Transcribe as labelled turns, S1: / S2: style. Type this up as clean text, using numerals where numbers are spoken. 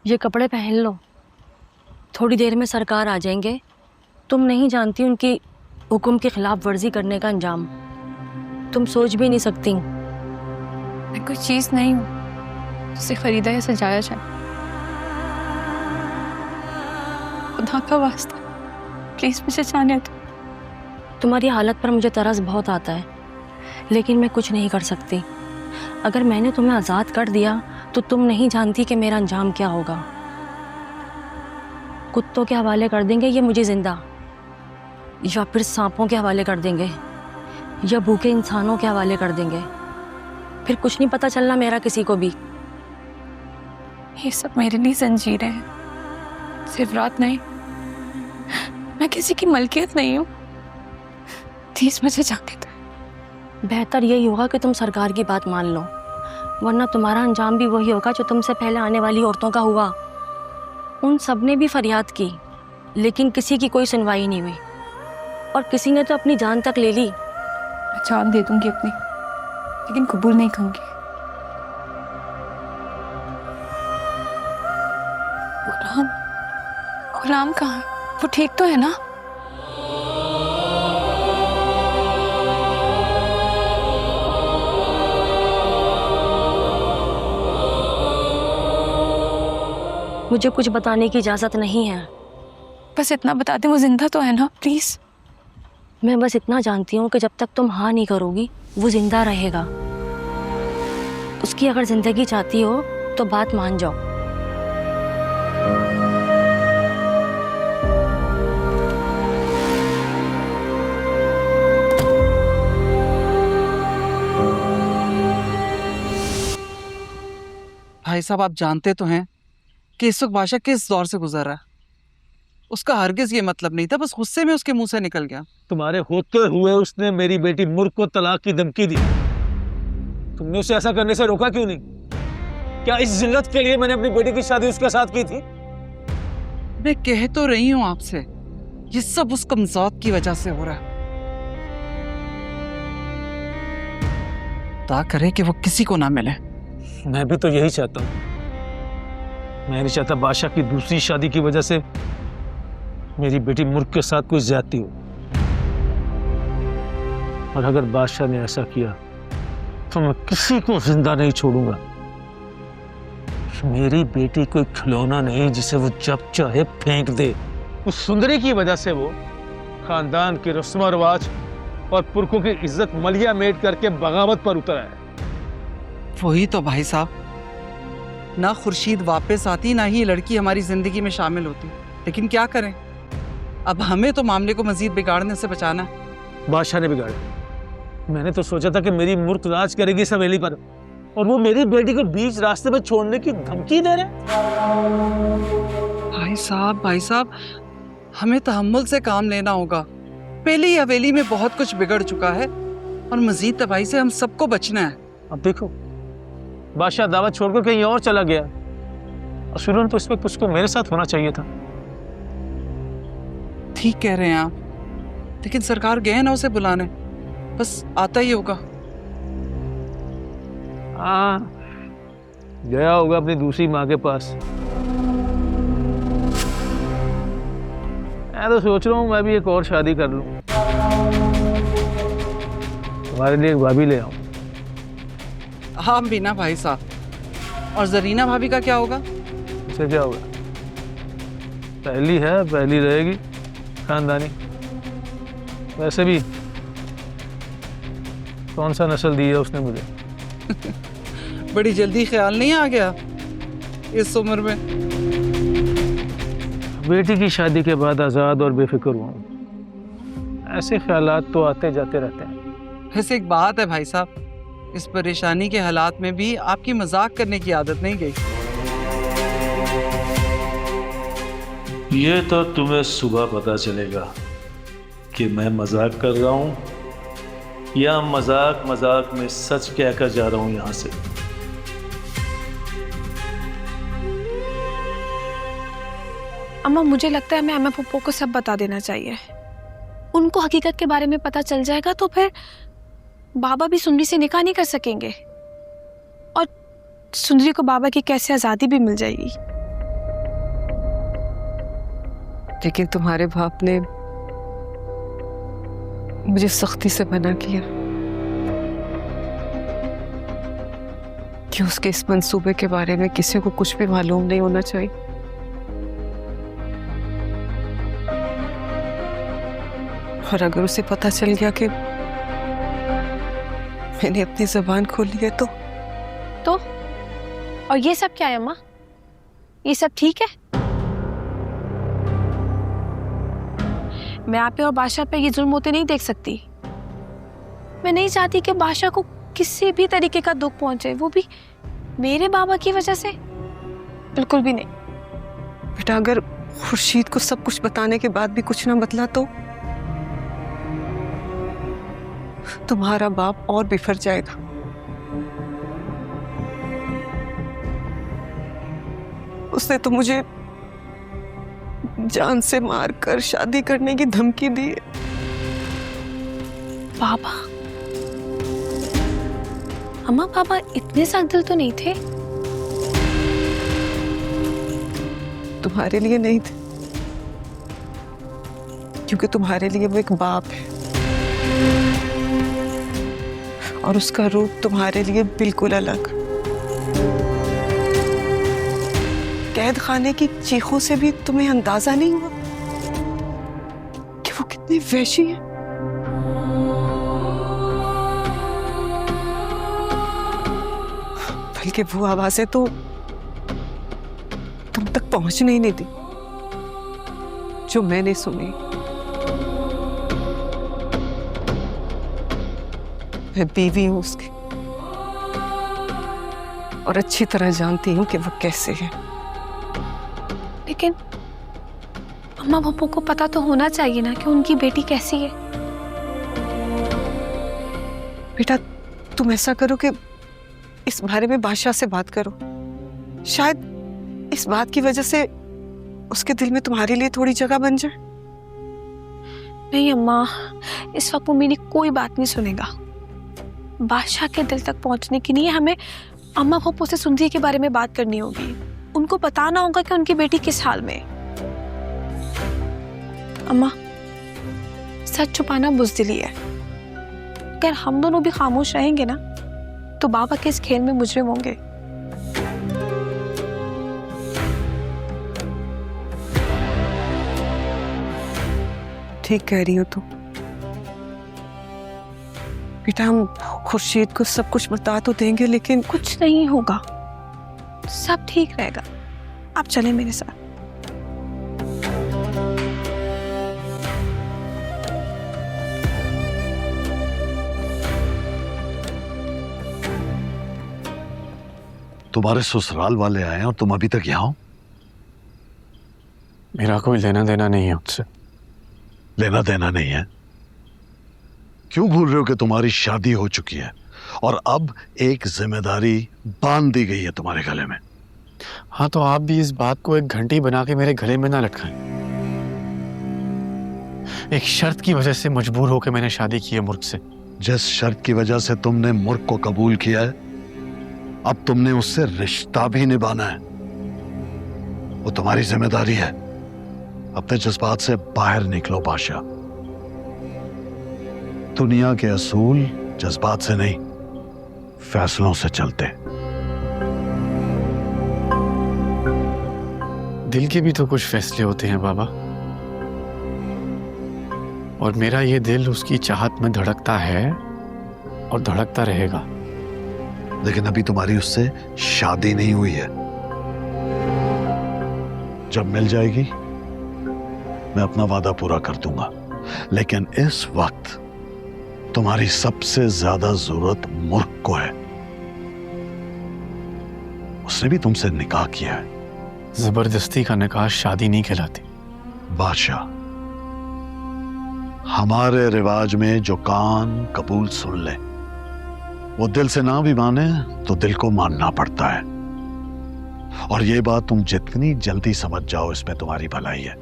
S1: ये कपड़े पहन लो, थोड़ी देर में सरकार आ जाएंगे। तुम नहीं जानती उनकी हुक्म की खिलाफ वर्जी करने का अंजाम, तुम सोच भी नहीं सकती।
S2: मैं कोई चीज़ नहीं हूँ जिसे खरीदा या सजाया जाए। खुदा का वास्ता प्लीज मुझे जाने दो।
S1: तुम्हारी हालत पर मुझे तरस बहुत आता है, लेकिन मैं कुछ नहीं कर सकती। अगर मैंने तुम्हें आज़ाद कर दिया तो तुम नहीं जानती कि मेरा अंजाम क्या होगा। कुत्तों के हवाले कर देंगे ये मुझे जिंदा, या फिर सांपों के हवाले कर देंगे, या भूखे इंसानों के हवाले कर देंगे। फिर कुछ नहीं पता चलना मेरा किसी को भी।
S2: ये सब मेरे लिए जंजीरें हैं, सिर्फ रात नहीं। मैं किसी की मलकियत नहीं हूँ। प्लीज मुझे जाने दो।
S1: बेहतर यही होगा कि तुम सरकार की बात मान लो, वरना तुम्हारा अंजाम भी वही होगा जो तुमसे पहले आने वाली औरतों का हुआ। उन सब ने भी फरियाद की, लेकिन किसी की कोई सुनवाई नहीं हुई, और किसी ने तो अपनी जान तक ले ली।
S2: मैं जान दे दूंगी अपनी, लेकिन कबूल नहीं करूंगी। गुलाम, गुलाम कहाँ है? वो ठीक तो है ना?
S1: मुझे कुछ बताने की इजाजत नहीं है।
S2: बस इतना बता दे, वो जिंदा तो है ना? प्लीज।
S1: मैं बस इतना जानती हूँ कि जब तक तुम हाँ नहीं करोगी वो जिंदा रहेगा। उसकी अगर जिंदगी चाहती हो तो बात मान जाओ।
S3: भाई साहब, आप जानते तो हैं कि इस वक्त बादशाह किस दौर से गुजर रहा है। उसका हरगिज ये मतलब नहीं था, बस गुस्से में उसके मुंह से निकल गया।
S4: तुम्हारे होते हुए उसने मेरी बेटी मुर्ख को तलाक की धमकी दी। तुमने उसे ऐसा करने से रोका क्यों नहीं? क्या इस जिल्लत के लिए मैंने अपनी बेटी की शादी उसके साथ की थी?
S3: मैं कह तो रही हूँ आपसे, ये सब उस कमज़ौत की वजह से हो रहा है। खुदा करे कि वो किसी को ना मिले।
S4: मैं भी तो यही चाहता हूँ। मैं नहीं चाहता बादशाह की दूसरी शादी की वजह से मेरी बेटी मुर्ख के साथ कोई ज्यादती हो। और अगर बादशाह ने ऐसा किया तो मैं किसी को जिंदा नहीं छोड़ूंगा। मेरी बेटी कोई खिलौना नहीं जिसे वो जब चाहे फेंक दे। उस सुंदरी की वजह से वो खानदान के रस्म रिवाज और पुरखों की इज्जत मलिया मेट करके बगावत पर उतर आया।
S3: वही तो भाई साहब, ना खुर्शीद वापस आती, ना ही ये लड़की हमारी जिंदगी में शामिल होती। लेकिन क्या करें, अब हमें तो मामले को मजीद बिगाड़ने से बचाना है।
S4: बादशाह ने बिगाड़ा। मैंने तो सोचा था कि मेरी मुर्ख राज करेगी इस हवेली पर, और वो मेरी बेटी को बीच रास्ते में छोड़ने की धमकी दे रहे।
S3: भाई साहब, हमें तहम्मुल से काम लेना होगा। पहले ही हवेली में बहुत कुछ बिगड़ चुका है, और मजीद तबाही से हम सबको बचना है।
S4: अब देखो, बादशाह दावत छोड़कर कहीं और चला गया, और शुरू तो इस वक्त उसको मेरे साथ होना चाहिए था।
S3: ठीक कह रहे हैं आप, लेकिन सरकार गए ना उसे बुलाने, बस आता ही होगा।
S4: हाँ, गया होगा अपनी दूसरी माँ के पास। मैं तो सोच रहा हूँ मैं भी एक और शादी कर लूँ, तुम्हारे लिए एक भाभी ले आऊँ।
S3: हाँ भी ना भाई साहब। और जरीना भाभी का क्या होगा?
S4: उसे क्या होगा? पहली है, पहली रहेगी, खानदानी। वैसे भी कौन सा नस्ल दी है उसने मुझे।
S3: बड़ी जल्दी ख्याल नहीं आ गया इस उम्र में?
S4: बेटी की शादी के बाद आज़ाद और बेफिक्र हुआ। ऐसे ख्यालात तो आते जाते रहते हैं।
S3: वैसे एक बात है भाई साहब, इस परेशानी के हालात में भी आपकी मजाक करने की आदत नहीं गई।
S5: ये तो तुम्हें सुबह पता चलेगा कि मैं मजाक कर रहा हूँ या मजाक मजाक में सच कहकर जा रहा हूँ यहाँ से।
S2: अम्मा, मुझे लगता है हमें अम्मा पप्पो को सब बता देना चाहिए। उनको हकीकत के बारे में पता चल जाएगा तो फिर बाबा भी सुंदरी से निकाह नहीं कर सकेंगे, और सुंदरी को बाबा की कैसे आज़ादी भी मिल जाएगी।
S6: लेकिन तुम्हारे बाप ने मुझे सख्ती से मना किया कि उसके इस मंसूबे के बारे में किसी को कुछ भी मालूम नहीं होना चाहिए। और अगर उसे पता चल गया कि मैंने अपनी जुबान खोली है तो
S1: और ये सब क्या है अम्मा? ये सब ठीक है? मैं आप पे और बादशाह पे ये जुल्म होते नहीं देख सकती। मैं नहीं चाहती कि बादशाह को किसी भी तरीके का दुख पहुंचे, वो भी मेरे बाबा की वजह से। बिल्कुल भी नहीं।
S6: बेटा, अगर खुर्शीद को सब कुछ बताने के बाद भी कुछ ना बदला तो तुम्हारा बाप और बिफर जाएगा। उसने तो मुझे जान से मारकर शादी करने की धमकी दी है।
S1: बाबा, अम्मा पापा इतने सख्त दिल तो नहीं थे।
S6: तुम्हारे लिए नहीं थे, क्योंकि तुम्हारे लिए वो एक बाप है और उसका रूप तुम्हारे लिए बिल्कुल अलग। कैद खाने की चीखों से भी तुम्हें अंदाजा नहीं हुआ कि वो कितनी वहशी है। बल्कि वो आवाजें तो तुम तक पहुंचने ही नहीं दी जो मैंने सुनी। मैं बीवी हूं उसकी और अच्छी तरह जानती हूं कि वो कैसे है।
S1: लेकिन अम्मा पापा को पता तो होना चाहिए ना कि उनकी बेटी कैसी है।
S6: बेटा, तुम ऐसा करो कि इस बारे में बादशाह से बात करो। शायद इस बात की वजह से उसके दिल में तुम्हारे लिए थोड़ी जगह बन जाए।
S1: नहीं अम्मा, इस वक्त वो मेरी कोई बात नहीं सुनेगा। बादशाह के दिल तक पहुंचने के लिए हमें अम्मा पापा से सुंदरी के बारे में बात करनी होगी। उनको बताना होगा कि उनकी बेटी किस हाल में है। अम्मा, सच छुपाना बुज़दिली है। अगर हम दोनों भी खामोश रहेंगे ना तो बाबा के इस खेल में मुजरिम होंगे।
S6: ठीक कह रही हो तुम। बेटा, हम खुर्शीद को सब कुछ बता तो देंगे, लेकिन
S1: कुछ नहीं होगा, सब ठीक रहेगा। आप चलें मेरे साथ।
S7: तुम्हारे ससुराल वाले आए हैं और तुम अभी तक यहाँ हो?
S8: मेरा कोई लेना देना नहीं है उनसे।
S7: लेना देना नहीं है? क्यों भूल रहे हो कि तुम्हारी शादी हो चुकी है और अब एक जिम्मेदारी बांध दी गई है तुम्हारे गले में?
S8: हाँ, तो आप भी इस बात को एक घंटी बना के मेरे गले में ना लटकाएं। एक शर्त की वजह से मजबूर होकर मैंने शादी की है मुर्ग से।
S7: जिस शर्त की वजह से तुमने मुर्ग को कबूल किया है, अब तुमने उससे रिश्ता भी निभाना है। वो तुम्हारी जिम्मेदारी है। अपने जज्बात से बाहर निकलो बादशाह। दुनिया के असूल जज्बात से नहीं, फैसलों से चलते।
S8: दिल के भी तो कुछ फैसले होते हैं बाबा, और मेरा ये दिल उसकी चाहत में धड़कता है और धड़कता रहेगा।
S7: लेकिन अभी तुम्हारी उससे शादी नहीं हुई है। जब मिल जाएगी मैं अपना वादा पूरा कर दूंगा, लेकिन इस वक्त तुम्हारी सबसे ज्यादा जरूरत मुर्ग को है। उसने भी तुमसे निकाह किया है।
S8: जबरदस्ती का निकाह शादी नहीं कहलाती।
S7: बादशाह, हमारे रिवाज में जो कान कबूल सुन ले वो दिल से ना भी माने तो दिल को मानना पड़ता है। और ये बात तुम जितनी जल्दी समझ जाओ इसमें तुम्हारी भलाई है।